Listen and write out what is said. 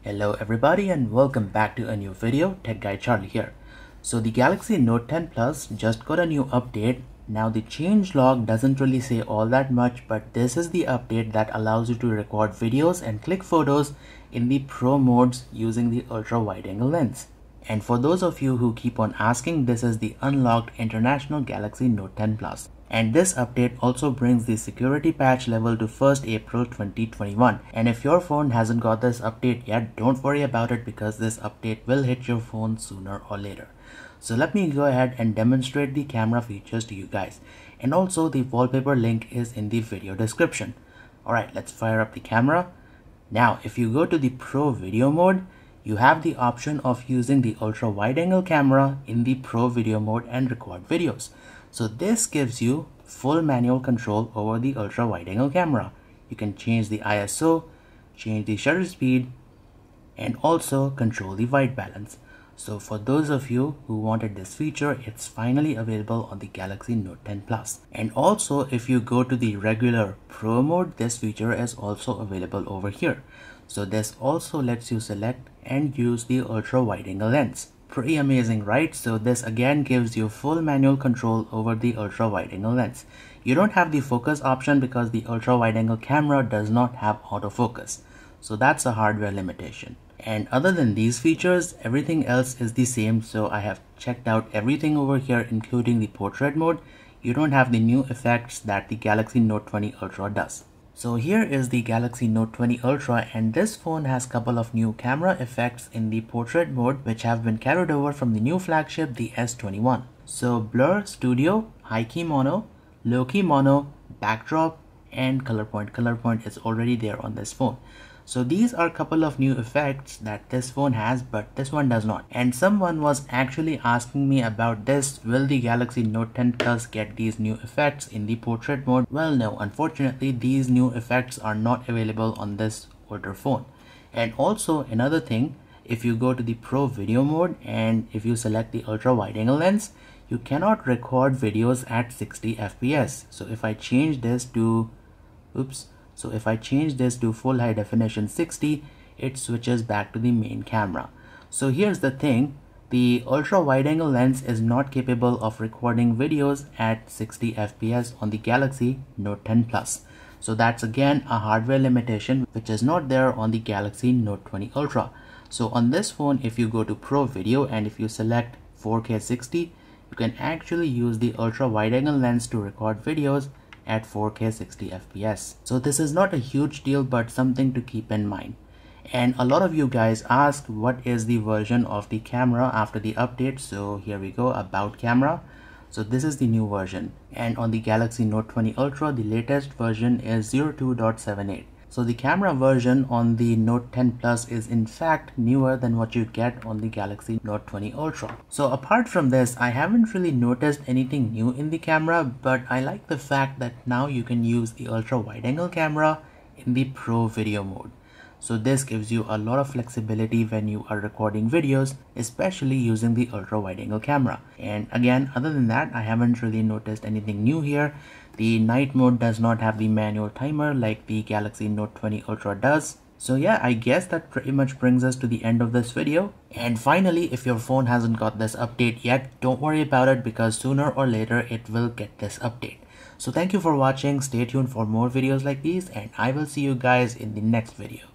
Hello everybody and welcome back to a new video. Tech Guy Charlie here. So the Galaxy Note 10 Plus just got a new update. Now the change log doesn't really say all that much, but this is the update that allows you to record videos and click photos in the Pro modes using the ultra wide angle lens. And for those of you who keep on asking, this is the unlocked international Galaxy Note 10 Plus. And this update also brings the security patch level to 1st April 2021. And if your phone hasn't got this update yet, don't worry about it because this update will hit your phone sooner or later. So let me go ahead and demonstrate the camera features to you guys. And also the wallpaper link is in the video description. Alright, let's fire up the camera. Now, if you go to the Pro video mode, you have the option of using the ultra wide angle camera in the Pro video mode and record videos. So this gives you full manual control over the ultra wide angle camera. You can change the ISO, change the shutter speed, and also control the white balance. So for those of you who wanted this feature, it's finally available on the Galaxy Note 10 Plus. And also if you go to the regular Pro mode, this feature is also available over here. So this also lets you select and use the ultra wide angle lens. Pretty amazing, right? So this again gives you full manual control over the ultra wide angle lens. You don't have the focus option because the ultra wide angle camera does not have autofocus. So that's a hardware limitation. And other than these features, everything else is the same. So I have checked out everything over here, including the portrait mode. You don't have the new effects that the Galaxy Note 20 Ultra does. So here is the Galaxy Note 20 Ultra, and this phone has a couple of new camera effects in the portrait mode which have been carried over from the new flagship, the S21. So blur, studio, high key mono, low key mono, backdrop, and color point. Color point is already there on this phone. So these are a couple of new effects that this phone has, but this one does not. And someone was actually asking me about this. Will the Galaxy Note 10 Plus get these new effects in the portrait mode? Well, no, unfortunately these new effects are not available on this older phone. And also another thing, if you go to the Pro video mode and if you select the ultra wide angle lens, you cannot record videos at 60 FPS. So if I change this to, So if I change this to full high definition 60, it switches back to the main camera. So here's the thing, the ultra wide angle lens is not capable of recording videos at 60 FPS on the Galaxy Note 10 Plus. So that's again a hardware limitation which is not there on the Galaxy Note 20 Ultra. So on this phone, if you go to Pro Video and if you select 4K 60, you can actually use the ultra wide angle lens to record videos at 4K 60 FPS. So this is not a huge deal, but something to keep in mind. And a lot of you guys asked what is the version of the camera after the update. So here we go, about camera. So this is the new version, and on the Galaxy Note 20 Ultra the latest version is 02.78. So the camera version on the Note 10 Plus is in fact newer than what you get on the Galaxy Note 20 Ultra. So apart from this, I haven't really noticed anything new in the camera, but I like the fact that now you can use the ultra wide angle camera in the Pro video mode. So this gives you a lot of flexibility when you are recording videos, especially using the ultra wide angle camera. And again, other than that, I haven't really noticed anything new here. The night mode does not have the manual timer like the Galaxy Note 20 Ultra does. So yeah, I guess that pretty much brings us to the end of this video. And finally, if your phone hasn't got this update yet, don't worry about it because sooner or later it will get this update. So thank you for watching. Stay tuned for more videos like these, and I will see you guys in the next video.